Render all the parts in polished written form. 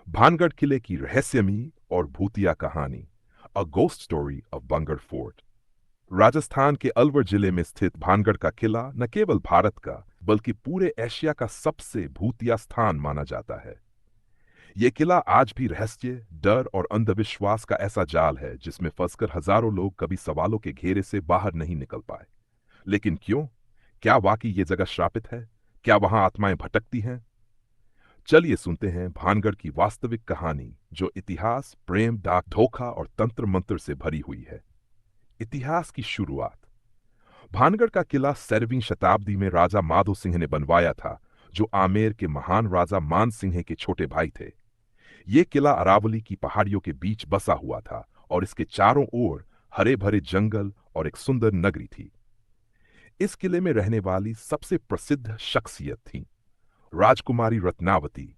भानगढ़ किले की रहस्यमयी और भूतिया कहानी, a ghost story of Bhangarh fort. Rajasthan के अलवर जिले में स्थित भानगढ़ का किला न केवल भारत का बल्कि पूरे एशिया का सबसे भूतिया स्थान माना जाता है। ये किला आज भी रहस्य, डर और अंधविश्वास का ऐसा जाल है जिसमें फंसकर हजारों लोग कभी सवालों के घेरे से बाहर नहीं निकल पाए। लेकिन क्यों? क्या वाकई ये जगह श्रापित है? क्या वहां आत्माएं भटकती हैं? चलिए सुनते हैं भानगढ़ की वास्तविक कहानी, जो इतिहास, प्रेम, डाक, धोखा और तंत्र मंत्र से भरी हुई है। इतिहास की शुरुआत। भानगढ़ का किला 17वीं शताब्दी में राजा माधो सिंह ने बनवाया था, जो आमेर के महान राजा मान सिंह के छोटे भाई थे। ये किला अरावली की पहाड़ियों के बीच बसा हुआ था और इसके चारों ओर हरे भरे जंगल और एक सुंदर नगरी थी। इस किले में रहने वाली सबसे प्रसिद्ध शख्सियत थी राजकुमारी रत्नावती।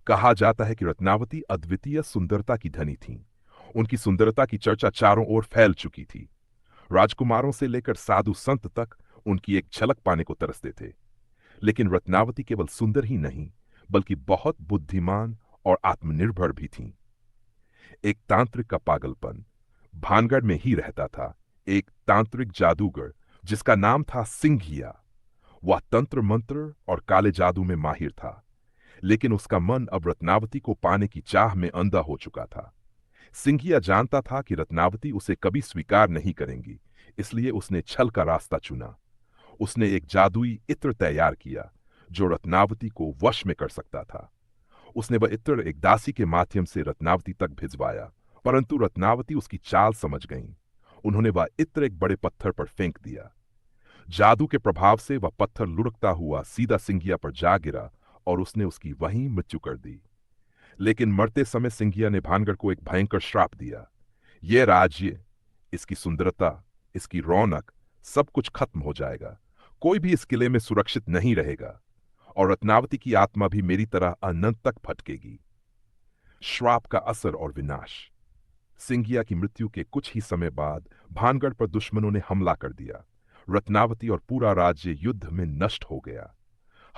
कहा जाता है कि रत्नावती अद्वितीय सुंदरता की धनी थीं। उनकी सुंदरता की चर्चा चारों ओर फैल चुकी थी। राजकुमारों से लेकर साधु संत तक उनकी एक झलक पाने को तरसते थे। लेकिन रत्नावती केवल सुंदर ही नहीं, बल्कि बहुत बुद्धिमान और आत्मनिर्भर भी थीं। एक तांत्रिक का पागलपन। भानगढ़ में ही रहता था एक तांत्रिक जादूगर जिसका नाम था सिंघिया। वह तंत्र मंत्र और काले जादू में माहिर था, लेकिन उसका मन अब रत्नावती को पाने की चाह में अंधा हो चुका था। सिंघिया जानता था कि रत्नावती उसे कभी स्वीकार नहीं करेंगी, इसलिए उसने छल का रास्ता चुना। उसने एक जादुई इत्र तैयार किया जो रत्नावती को वश में कर सकता था। उसने वह इत्र एक दासी के माध्यम से रत्नावती तक भिजवाया, परंतु रत्नावती उसकी चाल समझ गईं। उन्होंने वह इत्र एक बड़े पत्थर पर फेंक दिया। जादू के प्रभाव से वह पत्थर लुढ़कता हुआ सीधा सिंघिया पर जा गिरा और उसने उसकी वहीं मृत्यु कर दी। लेकिन मरते समय सिंघिया ने भानगढ़ को एक भयंकर श्राप दिया। यह राज्य, इसकी सुंदरता, इसकी रौनक, सब कुछ खत्म हो जाएगा। कोई भी इस किले में सुरक्षित नहीं रहेगा और रत्नावती की आत्मा भी मेरी तरह अनंत तक भटकेगी। श्राप का असर और विनाश। सिंघिया की मृत्यु के कुछ ही समय बाद भानगढ़ पर दुश्मनों ने हमला कर दिया। रत्नावती और पूरा राज्य युद्ध में नष्ट हो गया।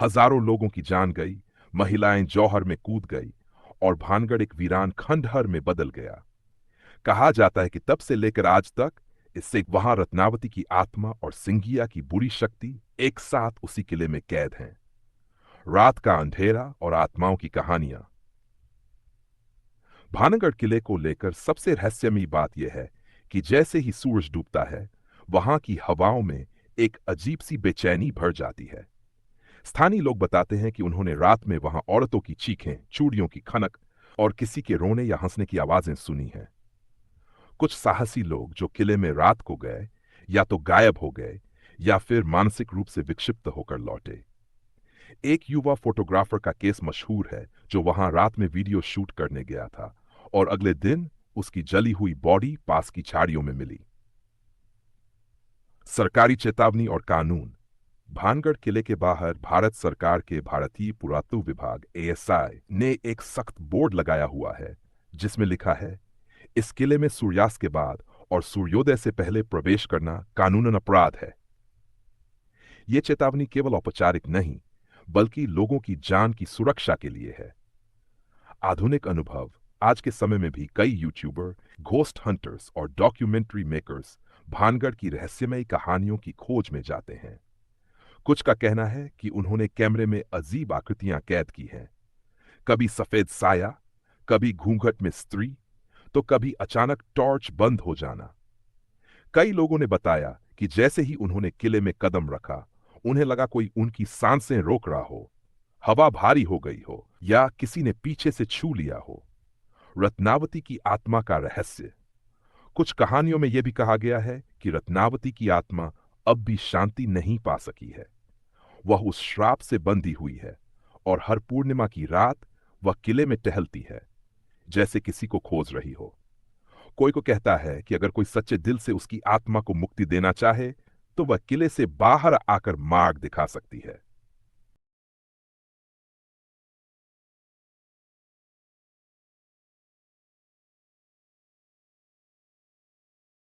हजारों लोगों की जान गई, महिलाएं जौहर में कूद गई और भानगढ़ एक वीरान खंडहर में बदल गया। कहा जाता है कि तब से लेकर आज तक इससे वहां रत्नावती की आत्मा और सिंघिया की बुरी शक्ति एक साथ उसी किले में कैद हैं। रात का अंधेरा और आत्माओं की कहानियां। भानगढ़ किले को लेकर सबसे रहस्यमयी बात यह है कि जैसे ही सूरज डूबता है, वहां की हवाओं में एक अजीब सी बेचैनी भर जाती है। स्थानीय लोग बताते हैं कि उन्होंने रात में वहां औरतों की चीखें, चूड़ियों की खनक और किसी के रोने या हंसने की आवाजें सुनी हैं। कुछ साहसी लोग जो किले में रात को गए, या तो गायब हो गए या फिर मानसिक रूप से विक्षिप्त होकर लौटे। एक युवा फोटोग्राफर का केस मशहूर है जो वहां रात में वीडियो शूट करने गया था और अगले दिन उसकी जली हुई बॉडी पास की झाड़ियों में मिली। सरकारी चेतावनी और कानून। भानगढ़ किले के बाहर भारत सरकार के भारतीय पुरातत्व विभाग ASI ने एक सख्त बोर्ड लगाया हुआ है जिसमें लिखा है, इस किले में सूर्यास्त के बाद और सूर्योदय से पहले प्रवेश करना कानूनन अपराध है। यह चेतावनी केवल औपचारिक नहीं, बल्कि लोगों की जान की सुरक्षा के लिए है। आधुनिक अनुभव। आज के समय में भी कई यूट्यूबर, घोस्ट हंटर्स और डॉक्यूमेंट्री मेकर्स भानगढ़ की रहस्यमयी कहानियों की खोज में जाते हैं। कुछ का कहना है कि उन्होंने कैमरे में अजीब आकृतियां कैद की हैं। कभी सफेद साया, कभी घूंघट में स्त्री, तो कभी अचानक टॉर्च बंद हो जाना। कई लोगों ने बताया कि जैसे ही उन्होंने किले में कदम रखा, उन्हें लगा कोई उनकी सांसें रोक रहा हो, हवा भारी हो गई हो या किसी ने पीछे से छू लिया हो। रत्नावती की आत्मा का रहस्य। कुछ कहानियों में यह भी कहा गया है कि रत्नावती की आत्मा अब भी शांति नहीं पा सकी है। वह उस श्राप से बंधी हुई है और हर पूर्णिमा की रात वह किले में टहलती है, जैसे किसी को खोज रही हो। कोई को कहता है कि अगर कोई सच्चे दिल से उसकी आत्मा को मुक्ति देना चाहे, तो वह किले से बाहर आकर मार्ग दिखा सकती है।